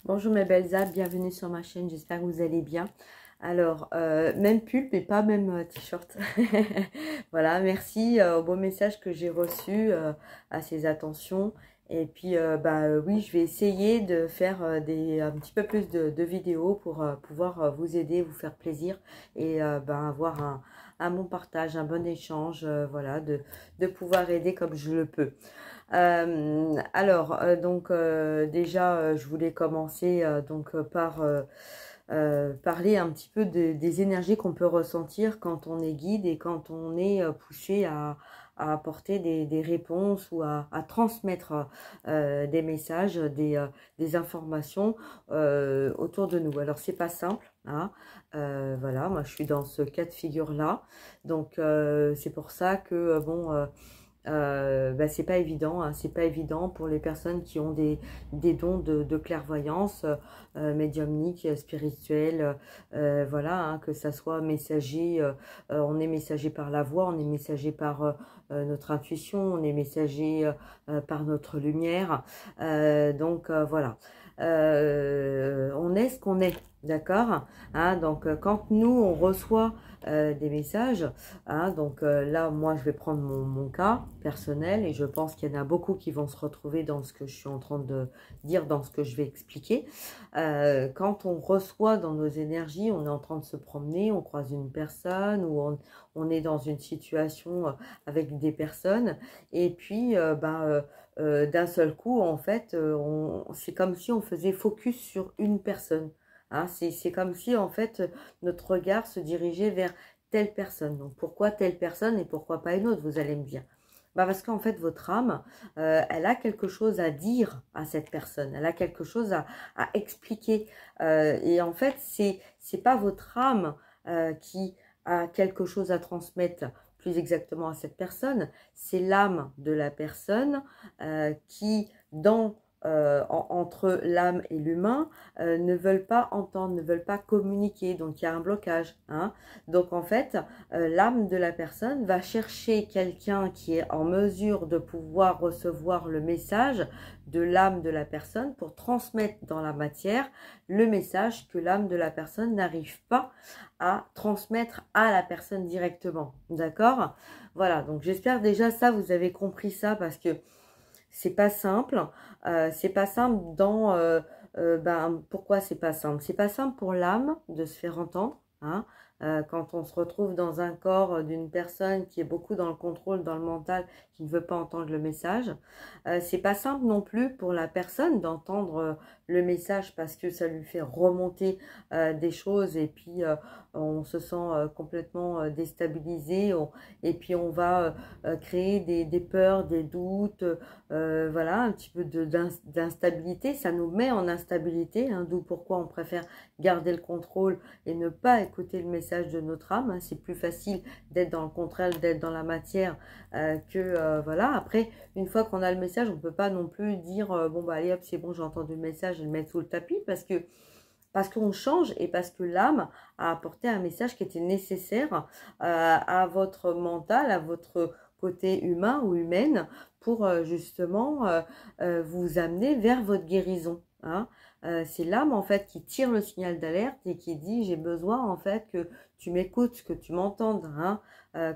Bonjour mes belles âmes, bienvenue sur ma chaîne, j'espère que vous allez bien. Alors, même pull mais pas même t-shirt. Voilà, merci au beau message que j'ai reçu, à ces attentions. Et puis, oui, je vais essayer de faire un petit peu plus de vidéos pour pouvoir vous aider, vous faire plaisir et avoir un bon partage, un bon échange, voilà, de pouvoir aider comme je le peux. Déjà, je voulais commencer par parler un petit peu des énergies qu'on peut ressentir quand on est guide et quand on est poussé à apporter des réponses ou à transmettre des messages, des informations autour de nous. Alors, c'est pas simple, hein. Voilà, moi je suis dans ce cas de figure-là. Donc, c'est pour ça que, c'est pas évident, hein, c'est pas évident pour les personnes qui ont des dons de clairvoyance, médiumnique, spirituelle, voilà, hein, que ça soit messager, on est messager par la voix, on est messager par notre intuition, on est messager par notre lumière, voilà. On est ce qu'on est, d'accord, hein, donc quand nous on reçoit des messages, hein, là moi je vais prendre mon cas personnel et je pense qu'il y en a beaucoup qui vont se retrouver dans ce que je suis en train de dire, dans ce que je vais expliquer. Quand on reçoit dans nos énergies, on est en train de se promener, on croise une personne ou on est dans une situation avec des personnes et puis d'un seul coup en fait c'est comme si on faisait focus sur une personne, hein, c'est comme si en fait notre regard se dirigeait vers telle personne. Donc pourquoi telle personne et pourquoi pas une autre, vous allez me dire. Parce qu'en fait votre âme elle a quelque chose à dire à cette personne, elle a quelque chose à expliquer, et en fait c'est pas votre âme qui a quelque chose à transmettre plus exactement à cette personne, c'est l'âme de la personne qui entre l'âme et l'humain ne veulent pas entendre, ne veulent pas communiquer, donc il y a un blocage, hein. Donc en fait l'âme de la personne va chercher quelqu'un qui est en mesure de pouvoir recevoir le message de l'âme de la personne pour transmettre dans la matière le message que l'âme de la personne n'arrive pas à transmettre à la personne directement, d'accord? Voilà, donc j'espère déjà ça, vous avez compris ça, parce que c'est pas simple. C'est pas simple pourquoi c'est pas simple? C'est pas simple pour l'âme de se faire entendre, hein. Quand on se retrouve dans un corps d'une personne qui est beaucoup dans le contrôle, dans le mental, qui ne veut pas entendre le message. C'est pas simple non plus pour la personne d'entendre le message, parce que ça lui fait remonter des choses et puis on se sent complètement déstabilisé, et puis on va créer des peurs, des doutes, voilà, un petit peu d'instabilité. Ça nous met en instabilité, hein, d'où pourquoi on préfère garder le contrôle et ne pas écouter le message de notre âme, hein. C'est plus facile d'être dans le contraire, d'être dans la matière, voilà. Après, une fois qu'on a le message, on peut pas non plus dire allez hop, c'est bon, j'ai entendu le message, et le mettre sous le tapis, parce qu'on change et parce que l'âme a apporté un message qui était nécessaire à votre mental, à votre côté humain ou humaine, pour justement vous amener vers votre guérison, hein. C'est l'âme en fait qui tire le signal d'alerte et qui dit j'ai besoin en fait que tu m'écoutes, que tu m'entendes, hein.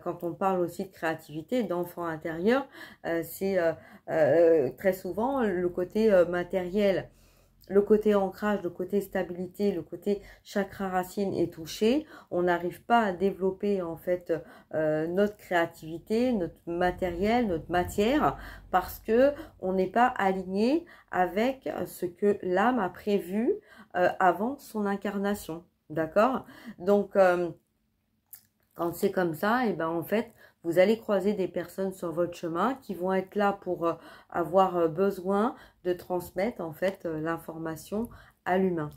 Quand on parle aussi de créativité, d'enfant intérieur, c'est très souvent le côté matériel. Le côté ancrage, le côté stabilité, le côté chakra racine est touché. On n'arrive pas à développer en fait notre créativité, notre matériel, notre matière, parce que on n'est pas aligné avec ce que l'âme a prévu avant son incarnation. D'accord? Donc quand c'est comme ça, et ben en fait, vous allez croiser des personnes sur votre chemin qui vont être là pour avoir besoin de transmettre en fait l'information à l'humain.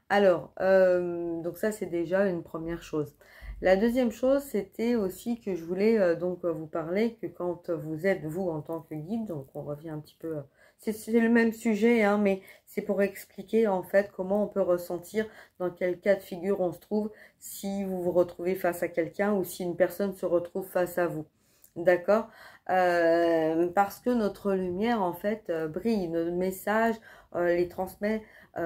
Alors, donc ça c'est déjà une première chose. La deuxième chose, c'était aussi que je voulais vous parler que quand vous êtes, vous, en tant que guide, donc on revient un petit peu, c'est le même sujet, hein, mais c'est pour expliquer en fait comment on peut ressentir, dans quel cas de figure on se trouve, si vous vous retrouvez face à quelqu'un ou si une personne se retrouve face à vous. D'accord? parce que notre lumière, en fait, brille. Nos messages, les transmet,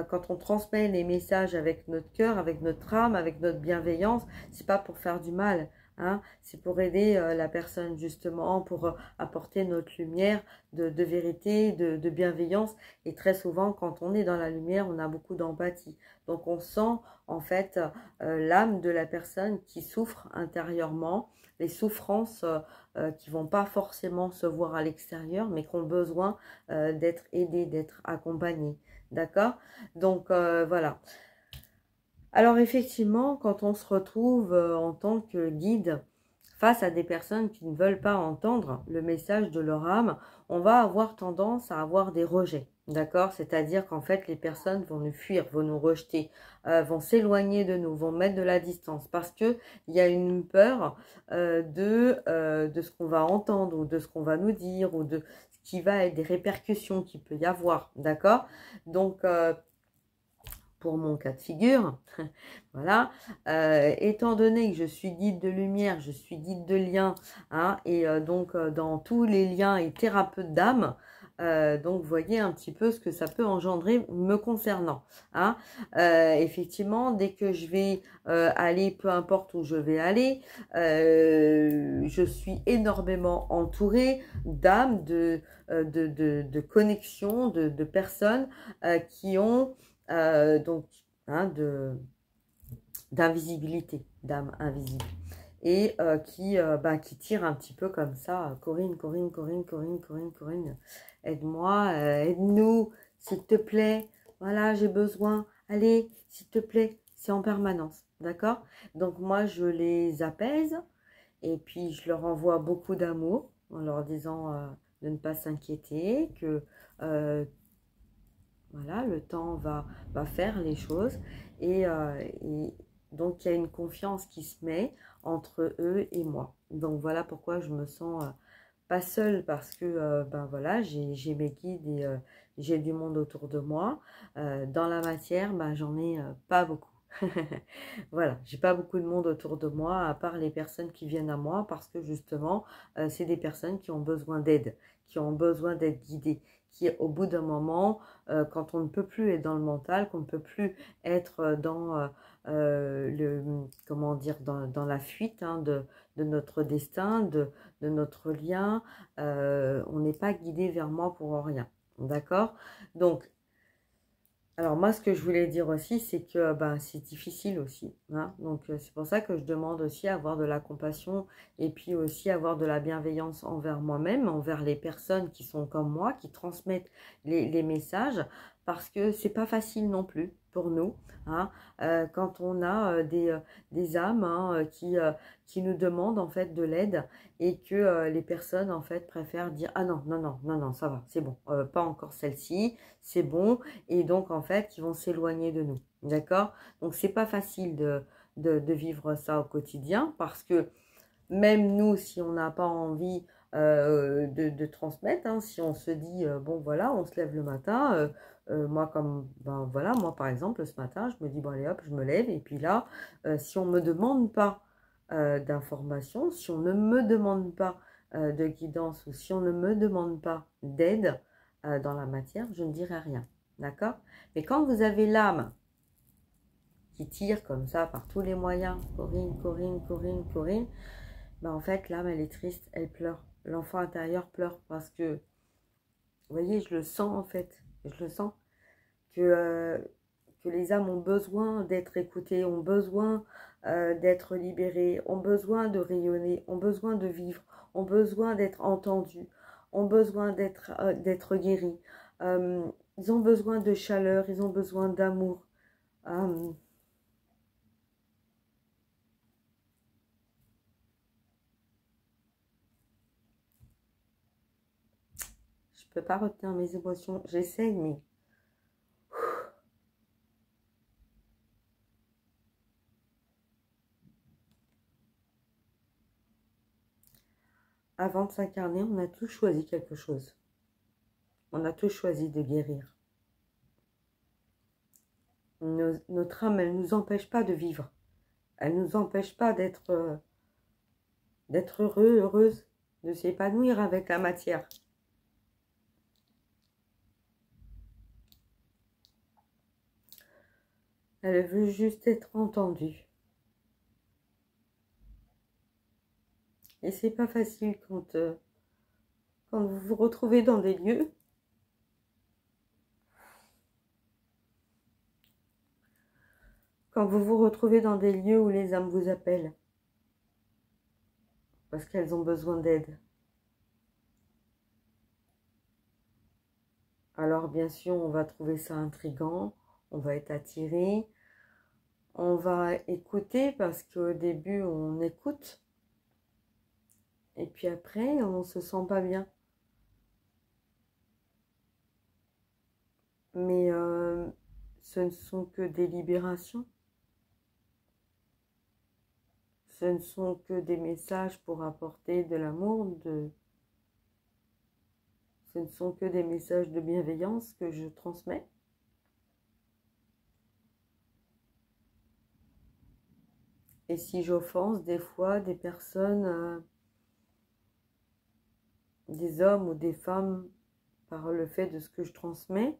quand on transmet les messages avec notre cœur, avec notre âme, avec notre bienveillance, c'est pas pour faire du mal, hein, c'est pour aider la personne, justement, pour apporter notre lumière de vérité, de bienveillance. Et très souvent, quand on est dans la lumière, on a beaucoup d'empathie. Donc, on sent, en fait, l'âme de la personne qui souffre intérieurement, les souffrances qui vont pas forcément se voir à l'extérieur, mais qui ont besoin d'être aidées, d'être accompagnées. D'accord? Donc, voilà. Alors, effectivement, quand on se retrouve en tant que guide face à des personnes qui ne veulent pas entendre le message de leur âme, on va avoir tendance à avoir des rejets. D'accord? C'est-à-dire qu'en fait, les personnes vont nous fuir, vont nous rejeter, vont s'éloigner de nous, vont mettre de la distance parce que il y a une peur de ce qu'on va entendre ou de ce qu'on va nous dire ou de ce qui va être des répercussions qu'il peut y avoir. D'accord? Donc, pour mon cas de figure, voilà, étant donné que je suis guide de lumière, je suis guide de lien, hein, et donc dans tous les liens et thérapeute d'âme, donc vous voyez un petit peu ce que ça peut engendrer me concernant, hein. Effectivement, dès que je vais aller, peu importe où je vais aller, je suis énormément entourée d'âmes, de connexions, de personnes qui ont donc hein, d'invisibilité, d'âme invisible, et qui tire un petit peu comme ça, Corinne, Corinne, Corinne, Corinne, Corinne, Corinne, aide-moi, aide-nous, s'il te plaît, voilà, j'ai besoin, allez, s'il te plaît, c'est en permanence, d'accord? Donc moi, je les apaise, et puis je leur envoie beaucoup d'amour, en leur disant de ne pas s'inquiéter, que voilà, le temps va faire les choses, et donc il y a une confiance qui se met entre eux et moi. Donc voilà pourquoi je me sens pas seule, parce que ben voilà, j'ai mes guides et j'ai du monde autour de moi. Dans la matière, ben, j'en ai pas beaucoup. Voilà, j'ai pas beaucoup de monde autour de moi, à part les personnes qui viennent à moi, parce que justement, c'est des personnes qui ont besoin d'aide, qui ont besoin d'être guidées, qui au bout d'un moment, quand on ne peut plus être dans le mental, qu'on ne peut plus être dans comment dire, dans la fuite, hein, de notre destin, de notre lien, on n'est pas guidé vers moi pour rien. D'accord? Donc, alors moi, ce que je voulais dire aussi, c'est que ben, c'est difficile aussi, hein. Donc c'est pour ça que je demande aussi à avoir de la compassion et puis aussi avoir de la bienveillance envers moi-même, envers les personnes qui sont comme moi, qui transmettent les messages, parce que c'est pas facile non plus pour nous, hein, quand on a des âmes, hein, qui nous demandent en fait de l'aide, et que les personnes en fait préfèrent dire ah non, non, non, non, non, ça va, c'est bon, pas encore celle-ci, c'est bon. Et donc en fait ils vont s'éloigner de nous, d'accord? Donc c'est pas facile de vivre ça au quotidien, parce que même nous, si on n'a pas envie de transmettre, hein, si on se dit bon voilà, on se lève le matin, moi comme ben voilà, moi par exemple ce matin je me dis bon allez hop, je me lève, et puis là si on me demande pas d'informations, si on ne me demande pas de guidance, ou si on ne me demande pas d'aide dans la matière, je ne dirai rien. D'accord? Mais quand vous avez l'âme qui tire comme ça par tous les moyens, Corinne, Corinne, Corinne, Corinne, ben en fait, l'âme, elle est triste, elle pleure. L'enfant intérieur pleure parce que, vous voyez, je le sens en fait. Je le sens que les âmes ont besoin d'être écoutées, ont besoin d'être libérées, ont besoin de rayonner, ont besoin de vivre, ont besoin d'être entendues, ont besoin d'être guéries. Ils ont besoin de chaleur, ils ont besoin d'amour. Je peux pas retenir mes émotions. J'essaye, mais avant de s'incarner, on a tous choisi quelque chose. On a tous choisi de guérir. Notre âme, elle ne nous empêche pas de vivre. Elle ne nous empêche pas d'être heureux, heureuse. de s'épanouir avec la matière. Elle veut juste être entendue. Et c'est pas facile quand vous vous retrouvez dans des lieux où les âmes vous appellent. Parce qu'elles ont besoin d'aide. Alors bien sûr, on va trouver ça intriguant, on va être attiré, on va écouter parce qu'au début on écoute et puis après on se sent pas bien. Mais ce ne sont que des libérations, ce ne sont que des messages pour apporter de l'amour, ce ne sont que des messages de bienveillance que je transmets. Et si j'offense des fois des personnes, des hommes ou des femmes, par le fait de ce que je transmets,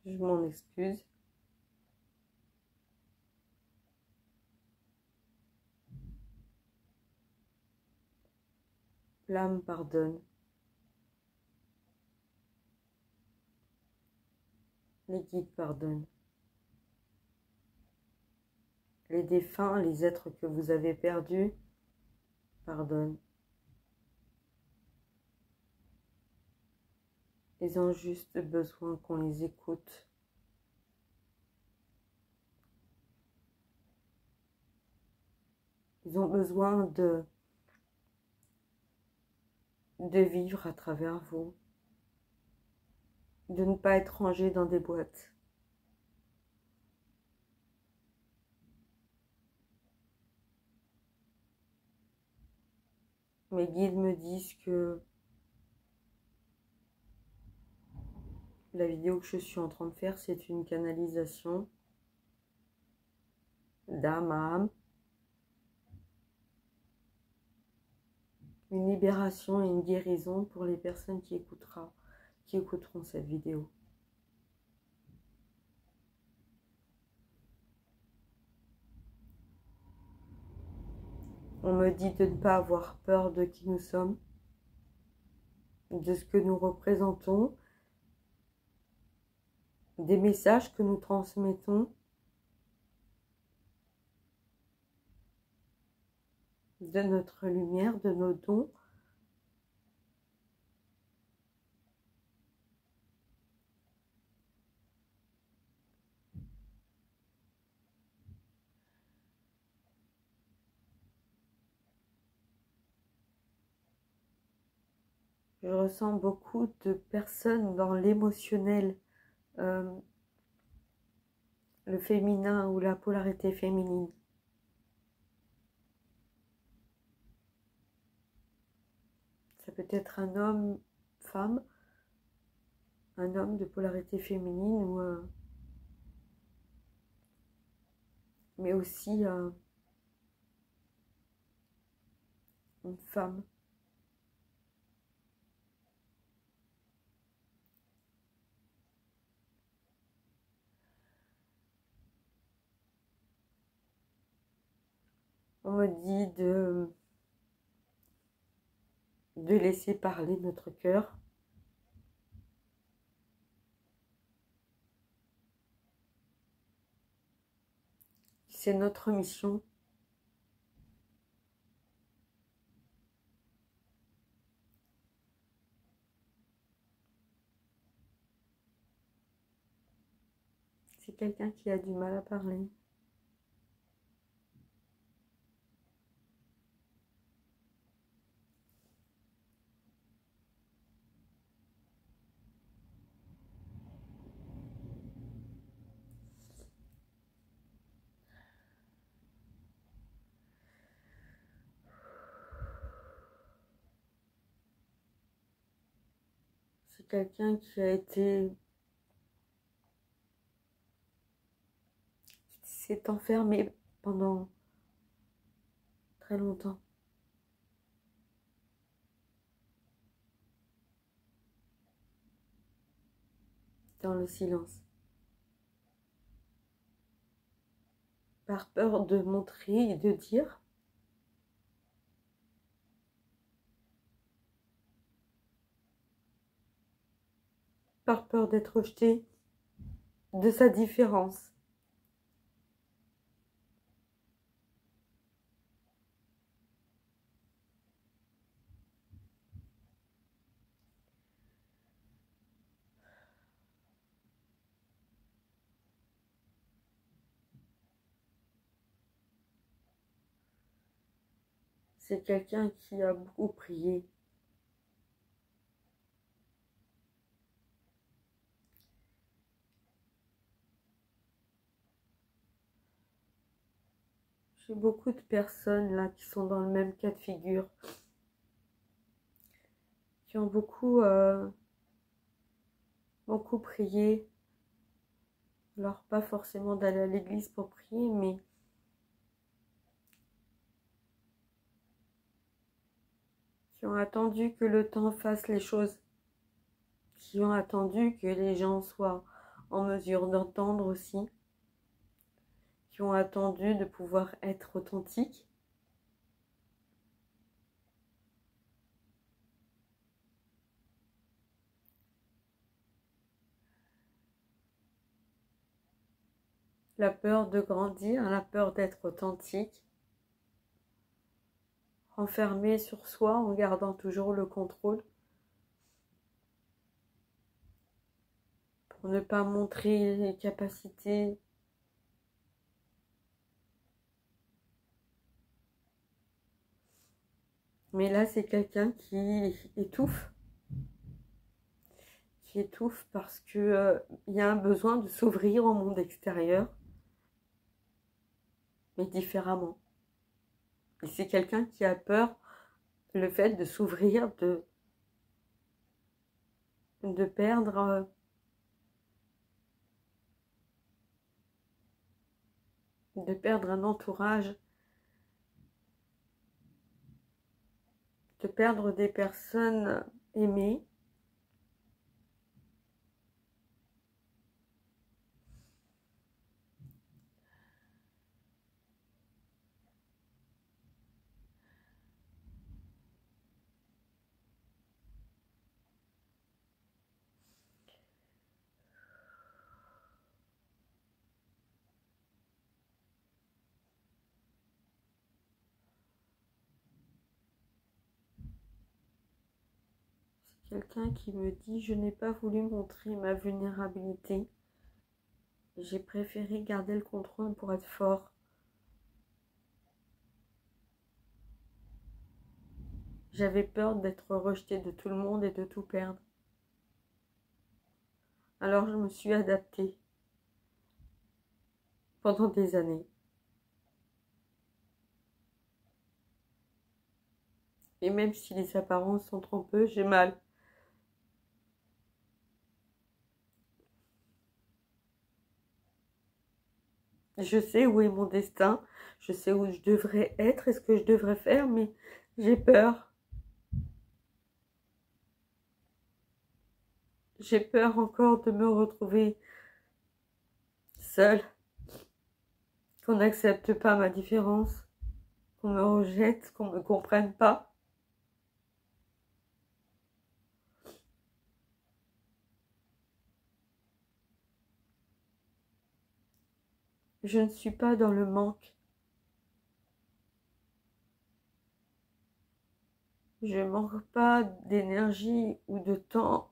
je m'en excuse. L'âme pardonne. Les guides pardonnent. Les défunts, les êtres que vous avez perdus, pardonnent. Ils ont juste besoin qu'on les écoute. Ils ont besoin de vivre à travers vous, de ne pas être rangés dans des boîtes. Mes guides me disent que la vidéo que je suis en train de faire, c'est une canalisation d'âme à âme, une libération et une guérison pour les personnes qui écouteront cette vidéo. On me dit de ne pas avoir peur de qui nous sommes, de ce que nous représentons, des messages que nous transmettons, de notre lumière, de nos dons. Je ressens beaucoup de personnes dans l'émotionnel, le féminin ou la polarité féminine. Ça peut être un homme, femme, un homme de polarité féminine, mais aussi une femme. On me dit de laisser parler notre cœur. C'est notre mission. C'est quelqu'un qui a du mal à parler. C'est quelqu'un qui s'est enfermé pendant très longtemps. dans le silence. Par peur de montrer et de dire. Par peur d'être rejeté, de sa différence. C'est quelqu'un qui a beaucoup prié. J'ai beaucoup de personnes là qui sont dans le même cas de figure, qui ont beaucoup prié. Alors pas forcément d'aller à l'église pour prier, mais qui ont attendu que le temps fasse les choses, qui ont attendu que les gens soient en mesure d'entendre aussi, qui ont attendu de pouvoir être authentiques. La peur de grandir, la peur d'être authentique, enfermé sur soi en gardant toujours le contrôle, pour ne pas montrer les capacités. Mais là, c'est quelqu'un qui étouffe parce que y a un besoin de s'ouvrir au monde extérieur, mais différemment. Et c'est quelqu'un qui a peur, le fait de s'ouvrir, de perdre un entourage, de perdre des personnes aimées. Quelqu'un qui me dit: je n'ai pas voulu montrer ma vulnérabilité. J'ai préféré garder le contrôle pour être fort. J'avais peur d'être rejeté de tout le monde et de tout perdre. Alors je me suis adaptée pendant des années. Et même si les apparences sont trompeuses, j'ai mal. Je sais où est mon destin, je sais où je devrais être et ce que je devrais faire, mais j'ai peur. J'ai peur encore de me retrouver seule, qu'on n'accepte pas ma différence, qu'on me rejette, qu'on ne me comprenne pas. Je ne suis pas dans le manque. Je ne manque pas d'énergie ou de temps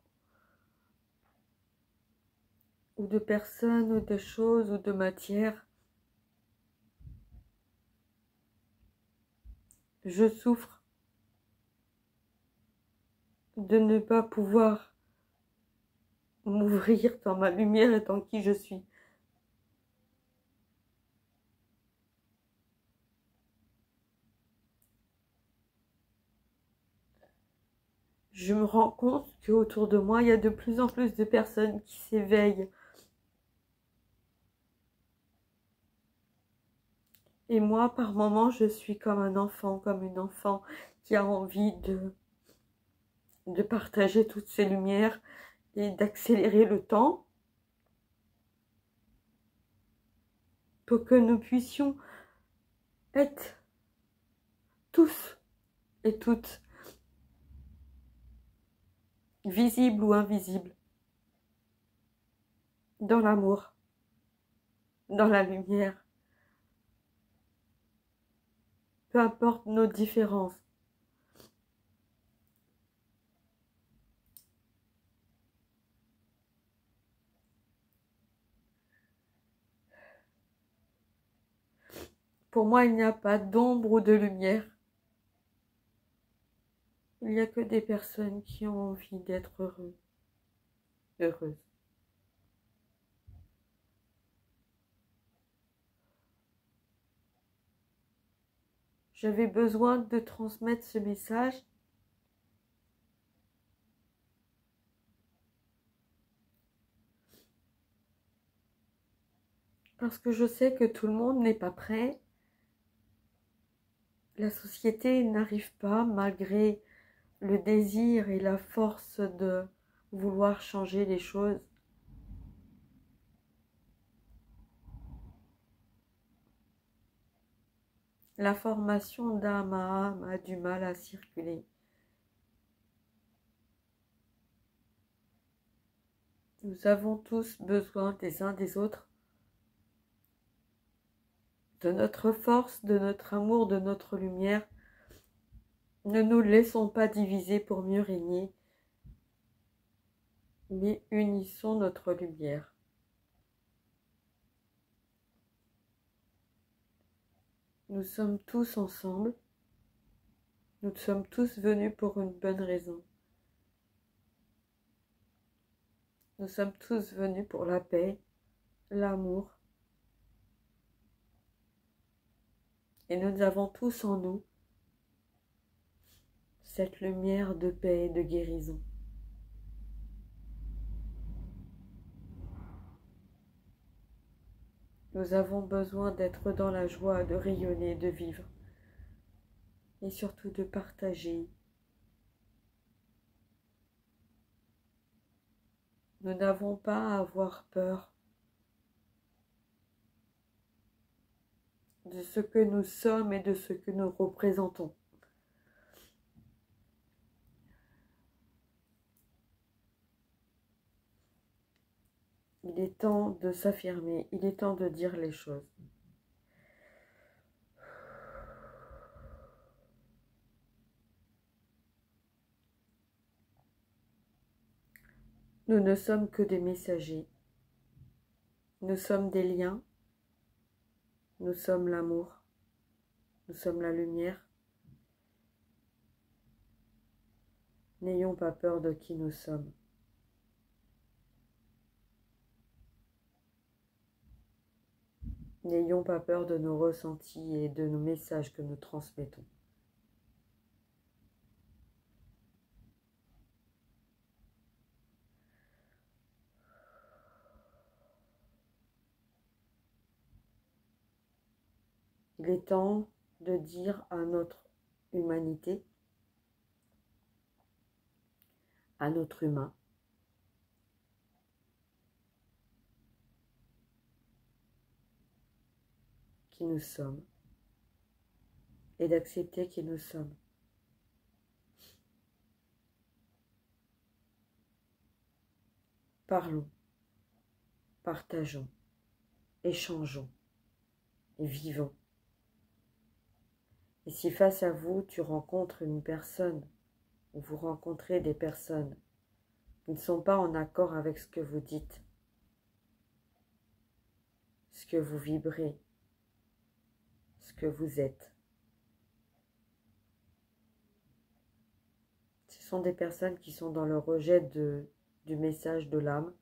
ou de personnes ou de choses ou de matière. Je souffre de ne pas pouvoir m'ouvrir dans ma lumière et dans qui je suis. Je me rends compte qu'autour de moi, il y a de plus en plus de personnes qui s'éveillent. Et moi, par moments, je suis comme un enfant, comme une enfant qui a envie de partager toutes ces lumières et d'accélérer le temps. pour que nous puissions être tous et toutes, visibles ou invisibles, dans l'amour, dans la lumière, peu importe nos différences. Pour moi, il n'y a pas d'ombre ou de lumière. Il n'y a que des personnes qui ont envie d'être heureux, heureuses. J'avais besoin de transmettre ce message parce que je sais que tout le monde n'est pas prêt. La société n'arrive pas, malgré le désir et la force de vouloir changer les choses. L'information d'âme à âme a du mal à circuler. Nous avons tous besoin des uns des autres, de notre force, de notre amour, de notre lumière. Ne nous laissons pas diviser pour mieux régner, mais unissons notre lumière. Nous sommes tous ensemble, nous sommes tous venus pour une bonne raison. Nous sommes tous venus pour la paix, l'amour, et nous avons tous en nous cette lumière de paix et de guérison. Nous avons besoin d'être dans la joie, de rayonner, de vivre, et surtout de partager. Nous n'avons pas à avoir peur de ce que nous sommes et de ce que nous représentons. Il est temps de s'affirmer, il est temps de dire les choses. Nous ne sommes que des messagers. Nous sommes des liens. Nous sommes l'amour. Nous sommes la lumière. N'ayons pas peur de qui nous sommes. N'ayons pas peur de nos ressentis et de nos messages que nous transmettons. Il est temps de dire à notre humanité, à notre humain, qui nous sommes et d'accepter qui nous sommes. Parlons, partageons, échangeons et vivons. Et si face à vous, tu rencontres une personne ou vous rencontrez des personnes qui ne sont pas en accord avec ce que vous dites, ce que vous vibrez, ce que vous êtes, ce sont des personnes qui sont dans le rejet du message de l'âme,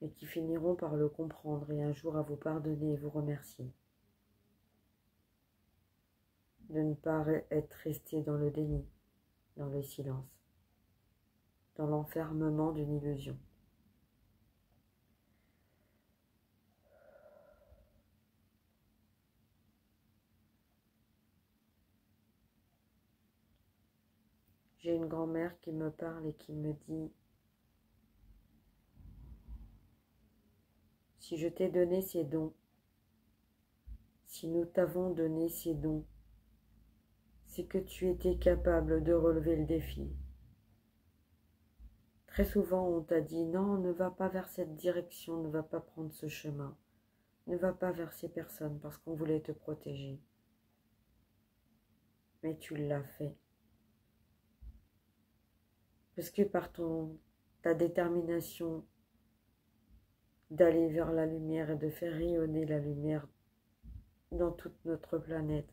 et qui finiront par le comprendre et un jour à vous pardonner et vous remercier. De ne pas être resté dans le déni, dans le silence, dans l'enfermement d'une illusion. J'ai une grand-mère qui me parle et qui me dit: si je t'ai donné ces dons, si nous t'avons donné ces dons, c'est que tu étais capable de relever le défi. Très souvent, on t'a dit: non, ne va pas vers cette direction, ne va pas prendre ce chemin, ne va pas vers ces personnes parce qu'on voulait te protéger. Mais tu l'as fait. Parce que par ta détermination d'aller vers la lumière et de faire rayonner la lumière dans toute notre planète,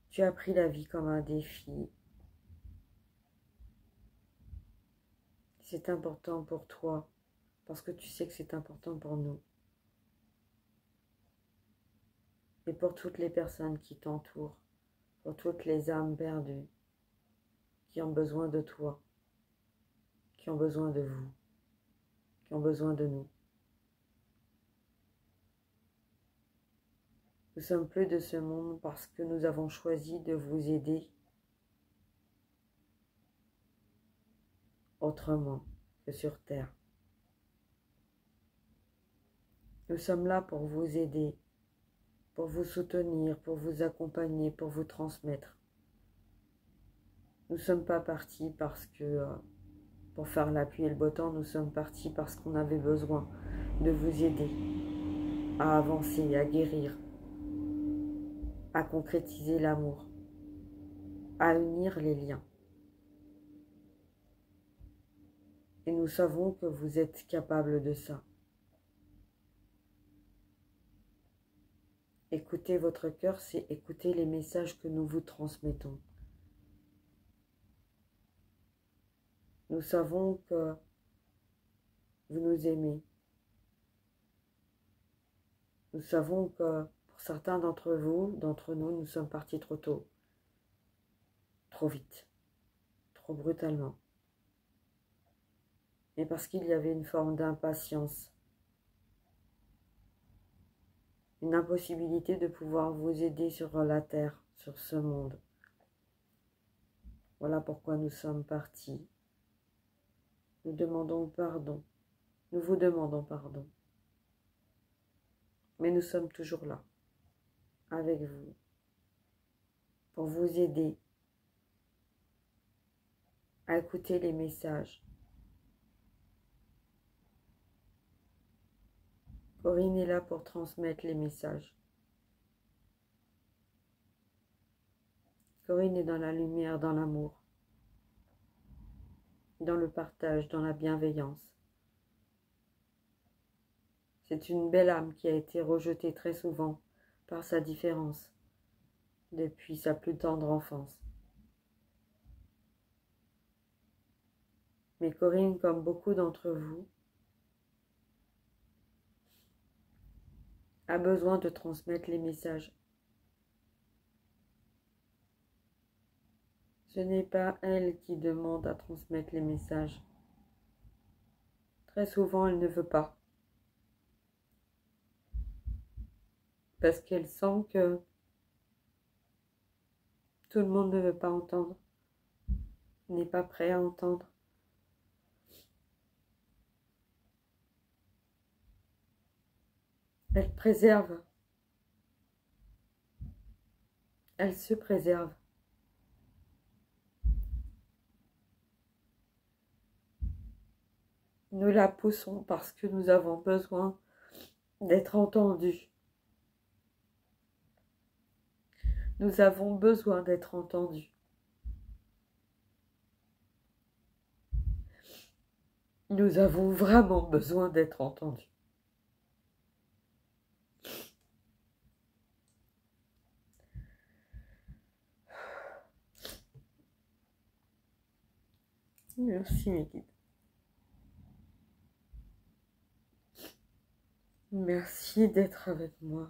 tu as pris la vie comme un défi. C'est important pour toi, parce que tu sais que c'est important pour nous. Et pour toutes les personnes qui t'entourent, pour toutes les âmes perdues, qui ont besoin de toi, qui ont besoin de vous, qui ont besoin de nous. Nous sommes plus de ce monde parce que nous avons choisi de vous aider autrement que sur Terre. Nous sommes là pour vous aider, pour vous soutenir, pour vous accompagner, pour vous transmettre. Nous ne sommes pas partis parce que, pour faire la pluie et le beau temps, nous sommes partis parce qu'on avait besoin de vous aider à avancer, à guérir, à concrétiser l'amour, à unir les liens. Et nous savons que vous êtes capables de ça. Écoutez votre cœur, c'est écouter les messages que nous vous transmettons. Nous savons que vous nous aimez. Nous savons que pour certains d'entre vous, d'entre nous, nous sommes partis trop tôt, trop vite, trop brutalement. Mais parce qu'il y avait une forme d'impatience, une impossibilité de pouvoir vous aider sur la terre, sur ce monde. Voilà pourquoi nous sommes partis. Nous demandons pardon. Nous vous demandons pardon. Mais nous sommes toujours là, avec vous, pour vous aider à écouter les messages. Corinne est là pour transmettre les messages. Corinne est dans la lumière, dans l'amour, dans le partage, dans la bienveillance. C'est une belle âme qui a été rejetée très souvent par sa différence depuis sa plus tendre enfance. Mais Corinne, comme beaucoup d'entre vous, a besoin de transmettre les messages. Ce n'est pas elle qui demande à transmettre les messages. Très souvent, elle ne veut pas. Parce qu'elle sent que tout le monde ne veut pas entendre, n'est pas prêt à entendre. Elle préserve. Elle se préserve. Nous la poussons parce que nous avons besoin d'être entendus. Nous avons besoin d'être entendus. Nous avons vraiment besoin d'être entendus. Merci mes guides. Merci d'être avec moi.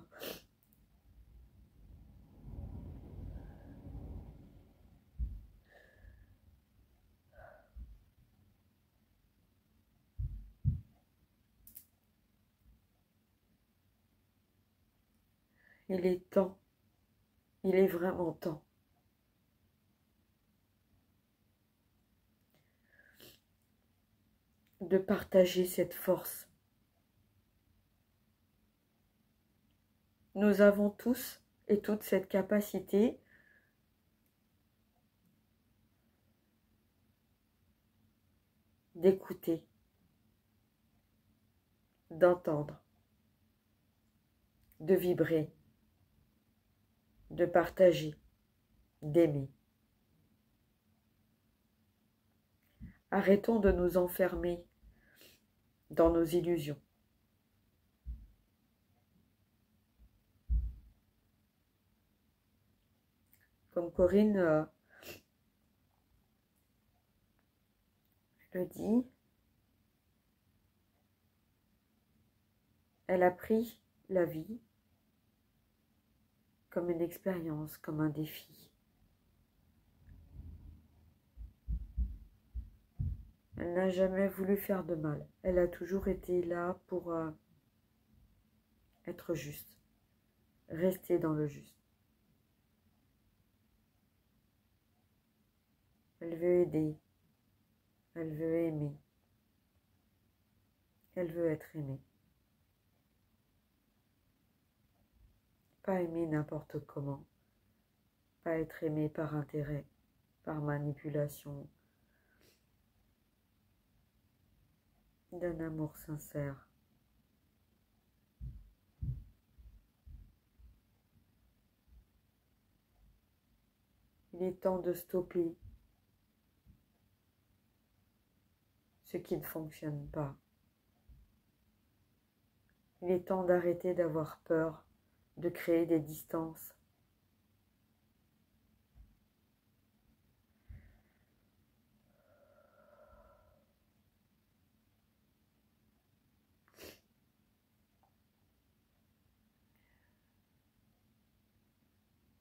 Il est temps. Il est vraiment temps de partager cette force. Nous avons tous et toutes cette capacité d'écouter, d'entendre, de vibrer, de partager, d'aimer. Arrêtons de nous enfermer dans nos illusions. Comme Corinne le dit, elle a pris la vie comme une expérience, comme un défi. Elle n'a jamais voulu faire de mal. Elle a toujours été là pour être juste, rester dans le juste. Elle veut aider, elle veut aimer, elle veut être aimée. Pas aimer n'importe comment, pas être aimée par intérêt, par manipulation, d'un amour sincère. Il est temps de stopper ce qui ne fonctionne pas. Il est temps d'arrêter d'avoir peur, de créer des distances.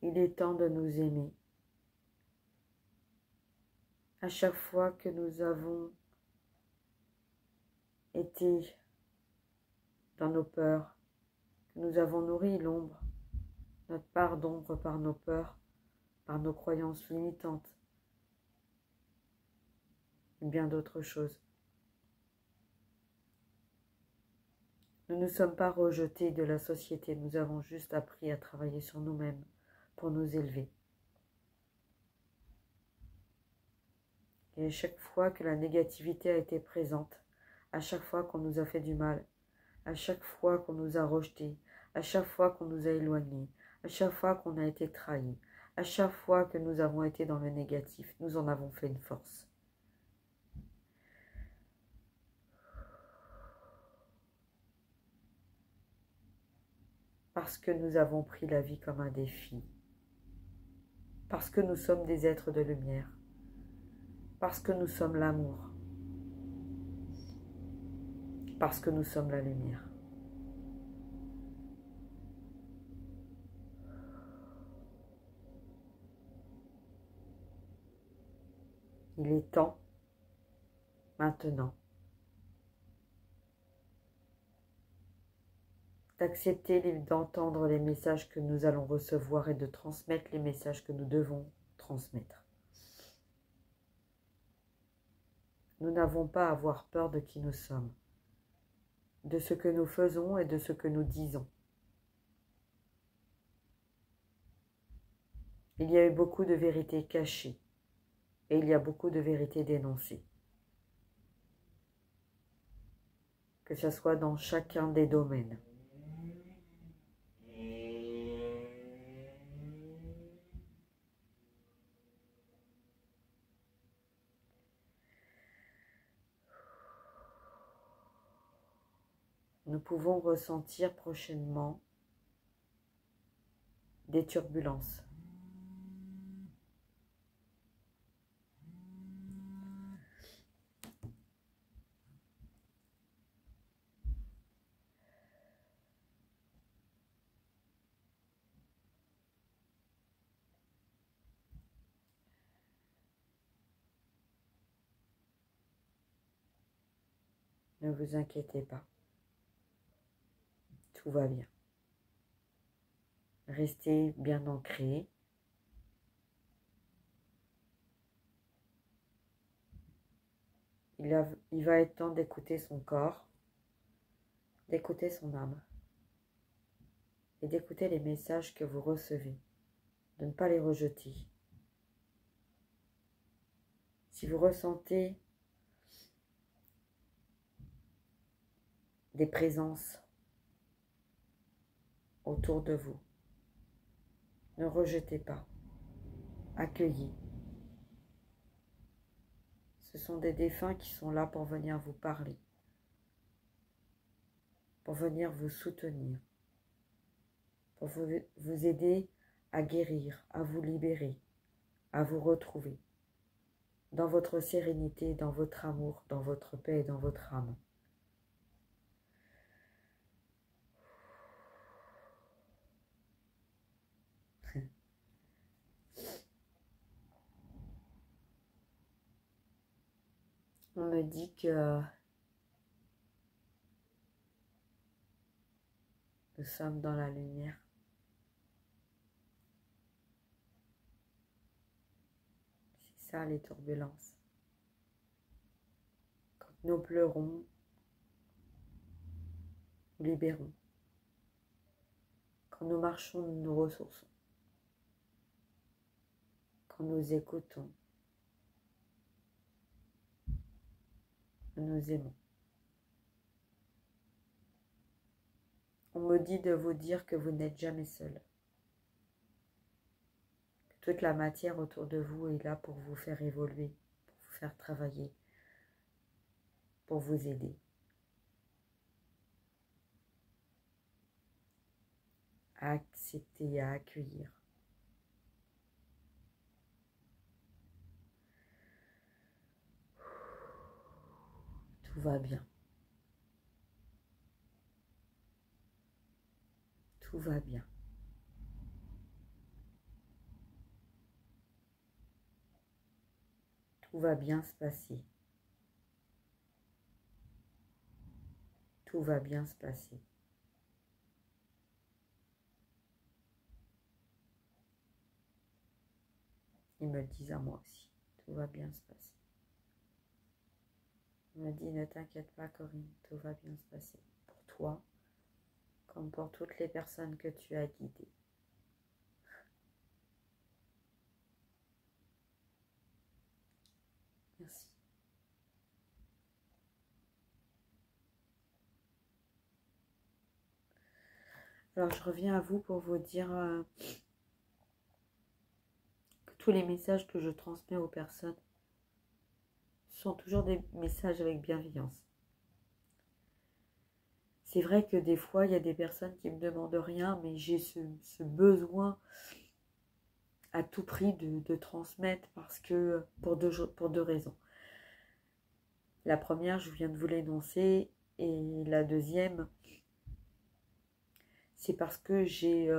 Il est temps de nous aimer. À chaque fois que nous avons été dans nos peurs, que nous avons nourri l'ombre, notre part d'ombre par nos peurs, par nos croyances limitantes, et bien d'autres choses. Nous ne sommes pas rejetés de la société, nous avons juste appris à travailler sur nous-mêmes pour nous élever. Et à chaque fois que la négativité a été présente, à chaque fois qu'on nous a fait du mal, à chaque fois qu'on nous a rejetés, à chaque fois qu'on nous a éloignés, à chaque fois qu'on a été trahis, à chaque fois que nous avons été dans le négatif, nous en avons fait une force. Parce que nous avons pris la vie comme un défi. Parce que nous sommes des êtres de lumière. Parce que nous sommes l'amour. Parce que nous sommes la lumière. Il est temps, maintenant, d'accepter et d'entendre les messages que nous allons recevoir et de transmettre les messages que nous devons transmettre. Nous n'avons pas à avoir peur de qui nous sommes, de ce que nous faisons et de ce que nous disons. Il y a eu beaucoup de vérités cachées et il y a beaucoup de vérités dénoncées. Que ce soit dans chacun des domaines. Nous pouvons ressentir prochainement des turbulences. Ne vous inquiétez pas. Tout va bien. Restez bien ancrés. il va être temps d'écouter son corps, d'écouter son âme et d'écouter les messages que vous recevez, de ne pas les rejeter. Si vous ressentez des présences autour de vous, ne rejetez pas, accueillez. Ce sont des défunts qui sont là pour venir vous parler, pour venir vous soutenir, pour vous aider à guérir, à vous libérer, à vous retrouver dans votre sérénité, dans votre amour, dans votre paix et dans votre âme. On me dit que nous sommes dans la lumière. C'est ça les turbulences. Quand nous pleurons, nous libérons. Quand nous marchons, nous nous ressourçons. Quand nous écoutons, nous nous aimons. On me dit de vous dire que vous n'êtes jamais seul. Que toute la matière autour de vous est là pour vous faire évoluer, pour vous faire travailler, pour vous aider. À accepter et à accueillir. Tout va bien. Tout va bien. Tout va bien se passer. Tout va bien se passer. Ils me le disent à moi aussi. Tout va bien se passer. Il me dit, ne t'inquiète pas Corinne, tout va bien se passer. Pour toi, comme pour toutes les personnes que tu as guidées. Merci. Alors je reviens à vous pour vous dire que tous les messages que je transmets aux personnes sont toujours des messages avec bienveillance. C'est vrai que des fois, il y a des personnes qui me demandent rien, mais j'ai ce besoin à tout prix de transmettre parce que pour deux raisons. La première, je viens de vous l'énoncer, et la deuxième, c'est parce que j'ai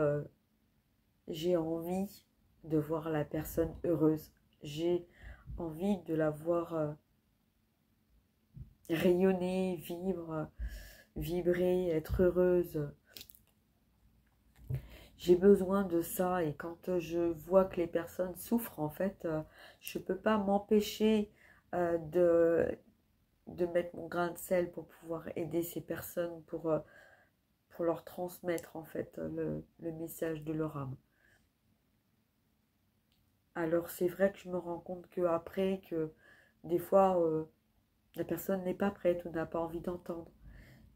envie de voir la personne heureuse. J'ai envie de la voir rayonner, vibrer, être heureuse. J'ai besoin de ça, et quand je vois que les personnes souffrent, en fait, je ne peux pas m'empêcher de mettre mon grain de sel pour pouvoir aider ces personnes, pour leur transmettre en fait le message de leur âme. Alors c'est vrai que je me rends compte qu'après, que des fois, la personne n'est pas prête ou n'a pas envie d'entendre,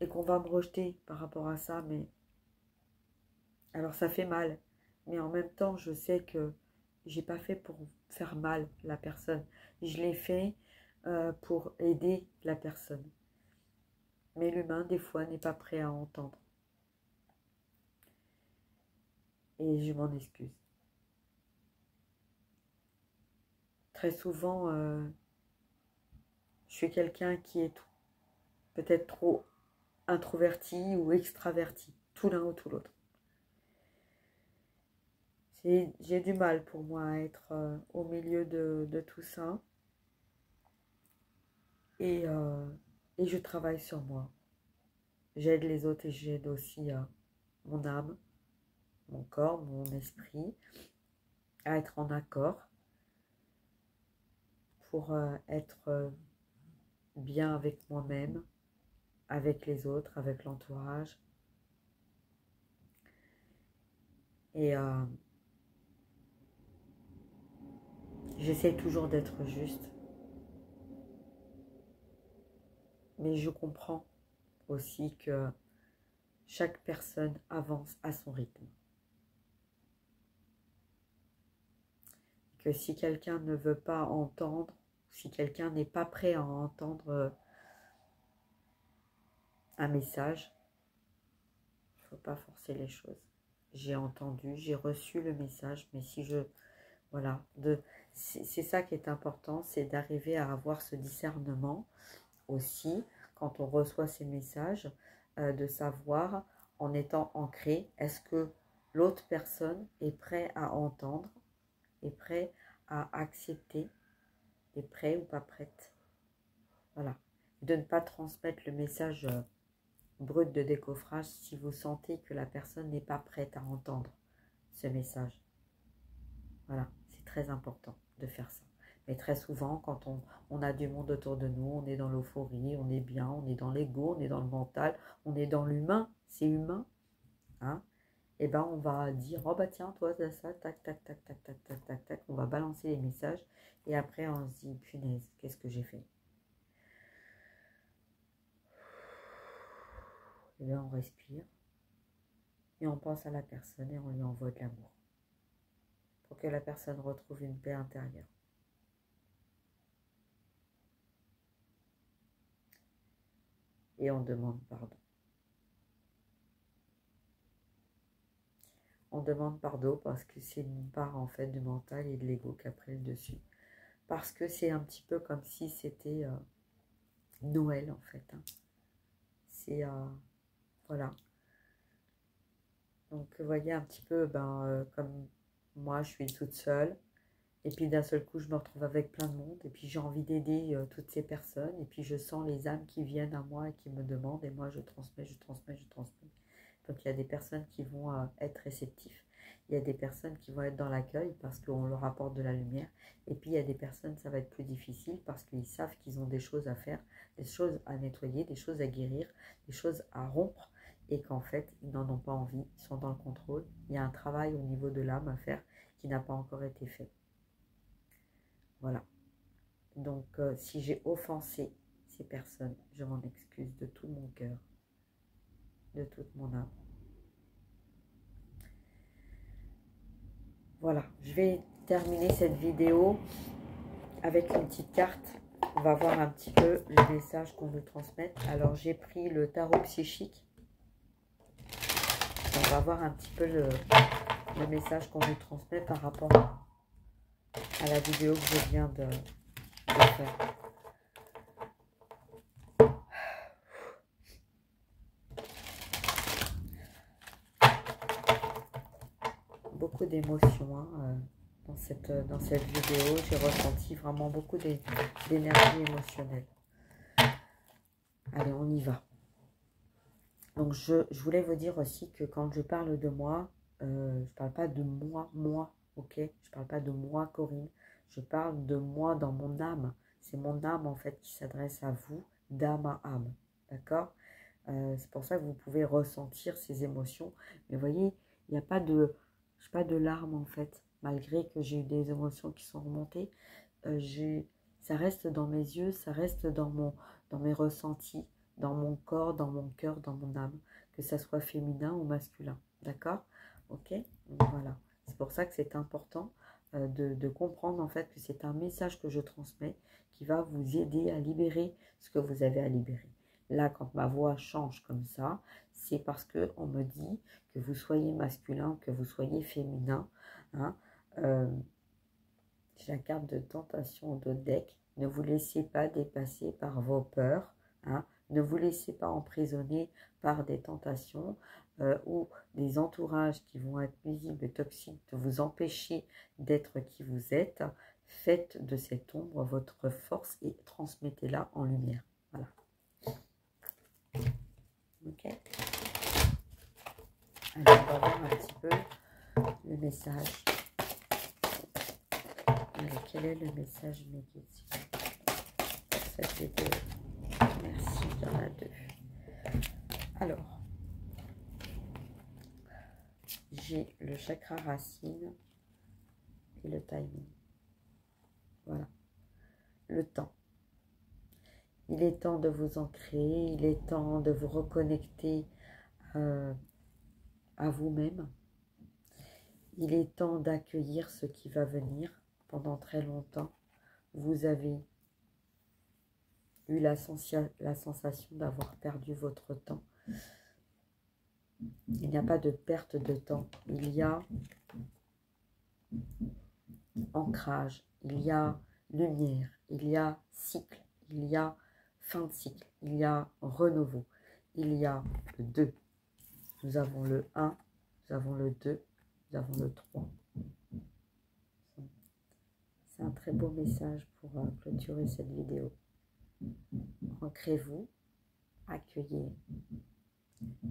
et qu'on va me rejeter par rapport à ça, mais alors ça fait mal. Mais en même temps, je sais que j'ai pas fait pour faire mal la personne. Je l'ai fait pour aider la personne. Mais l'humain, des fois, n'est pas prêt à entendre. Et je m'en excuse. Très souvent, je suis quelqu'un qui est peut-être trop introverti ou extraverti, tout l'un ou tout l'autre. J'ai du mal pour moi à être au milieu de tout ça. Et je travaille sur moi. J'aide les autres et j'aide aussi mon âme, mon corps, mon esprit à être en accord pour être bien avec moi-même, avec les autres, avec l'entourage. Et j'essaie toujours d'être juste. Mais je comprends aussi que chaque personne avance à son rythme. Que si quelqu'un ne veut pas entendre, si quelqu'un n'est pas prêt à entendre un message, il ne faut pas forcer les choses. J'ai entendu, j'ai reçu le message, mais si je... Voilà, c'est ça qui est important, c'est d'arriver à avoir ce discernement aussi, quand on reçoit ces messages, de savoir, en étant ancré, est-ce que l'autre personne est prêt à entendre, est prêt à accepter, est prêt ou pas prête. Voilà. De ne pas transmettre le message brut de décoffrage si vous sentez que la personne n'est pas prête à entendre ce message. Voilà, c'est très important de faire ça. Mais très souvent, quand on a du monde autour de nous, on est dans l'euphorie, on est bien, on est dans l'ego, on est dans le mental, on est dans l'humain, c'est humain, hein, et ben on va dire, oh bah tiens, toi, ça, tac, tac, tac, tac, tac, tac, tac, tac, on va balancer les messages, et après on se dit, punaise, qu'est-ce que j'ai fait? Et bien on respire, et on pense à la personne, et on lui envoie de l'amour, pour que la personne retrouve une paix intérieure. Et on demande pardon. On demande pardon parce que c'est une part en fait du mental et de l'ego qui a pris le dessus. Parce que c'est un petit peu comme si c'était Noël en fait. Hein. C'est voilà. Donc vous voyez un petit peu comme moi je suis toute seule. Et puis d'un seul coup je me retrouve avec plein de monde. Et puis j'ai envie d'aider toutes ces personnes. Et puis je sens les âmes qui viennent à moi et qui me demandent. Et moi je transmets, je transmets, je transmets. Donc il y a des personnes qui vont être réceptives. Il y a des personnes qui vont être dans l'accueil parce qu'on leur apporte de la lumière. Et puis il y a des personnes, ça va être plus difficile parce qu'ils savent qu'ils ont des choses à faire, des choses à nettoyer, des choses à guérir, des choses à rompre. Et qu'en fait, ils n'en ont pas envie, ils sont dans le contrôle. Il y a un travail au niveau de l'âme à faire qui n'a pas encore été fait. Voilà. Donc si j'ai offensé ces personnes, je m'en excuse de tout mon cœur, de toute mon âme. Voilà, je vais terminer cette vidéo avec une petite carte. On va voir un petit peu le message qu'on nous transmet. Alors, j'ai pris le tarot psychique. On va voir un petit peu le message qu'on nous transmet par rapport à la vidéo que je viens de faire. Beaucoup d'émotions hein, dans cette vidéo. J'ai ressenti vraiment beaucoup d'énergie émotionnelle. Allez, on y va. Donc, je voulais vous dire aussi que quand je parle de moi, je ne parle pas de moi, ok? Je ne parle pas de moi, Corinne. Je parle de moi dans mon âme. C'est mon âme, en fait, qui s'adresse à vous, d'âme à âme, d'accord? C'est pour ça que vous pouvez ressentir ces émotions. Mais vous voyez, il n'y a pas de larmes, en fait. Malgré que j'ai eu des émotions qui sont remontées, ça reste dans mes yeux, ça reste dans mes ressentis, dans mon corps, dans mon cœur, dans mon âme, que ça soit féminin ou masculin, d'accord? Ok? Donc voilà, c'est pour ça que c'est important de comprendre en fait que c'est un message que je transmets qui va vous aider à libérer ce que vous avez à libérer. Là, quand ma voix change comme ça, c'est parce qu'on me dit que vous soyez masculin, que vous soyez féminin, hein, j'ai la carte de tentation de deck. Ne vous laissez pas dépasser par vos peurs. Hein. Ne vous laissez pas emprisonner par des tentations ou des entourages qui vont être nuisibles et toxiques, de vous empêcher d'être qui vous êtes. Faites de cette ombre votre force et transmettez-la en lumière. Voilà. Ok. Allez, on va voir un petit peu le message. Allez, quel est le message négatif pour cette vidéo? Alors, j'ai le chakra racine et le timing. Voilà, le temps. Il est temps de vous ancrer, il est temps de vous reconnecter à vous-même. Il est temps d'accueillir ce qui va venir. Pendant très longtemps, vous avez eu la sensation d'avoir perdu votre temps. Il n'y a pas de perte de temps. Il y a ancrage, il y a lumière, il y a cycle, il y a fin de cycle, il y a renouveau, il y a le 2. Nous avons le 1, nous avons le 2, nous avons le 3. C'est un très beau message pour clôturer cette vidéo. Ancrez-vous, accueillez,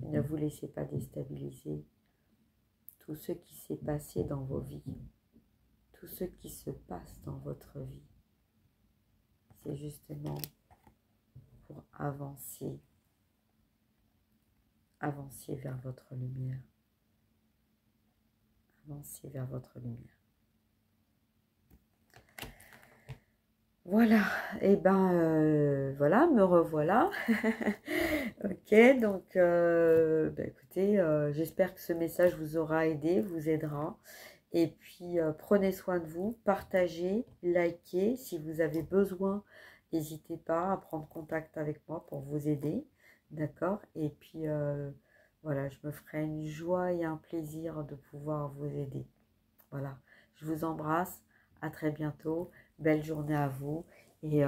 ne vous laissez pas déstabiliser. Tout ce qui s'est passé dans vos vies, tout ce qui se passe dans votre vie, c'est justement pour avancer vers votre lumière. Avancez vers votre lumière. Voilà, et voilà, me revoilà. Ok, donc écoutez, j'espère que ce message vous aura aidé, vous aidera. Et puis prenez soin de vous, partagez, likez. Si vous avez besoin, n'hésitez pas à prendre contact avec moi pour vous aider. D'accord? Et puis voilà, je me ferai une joie et un plaisir de pouvoir vous aider. Voilà, je vous embrasse, à très bientôt. Belle journée à vous et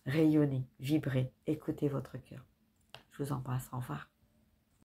rayonnez, vibrez, écoutez votre cœur. Je vous embrasse, au revoir.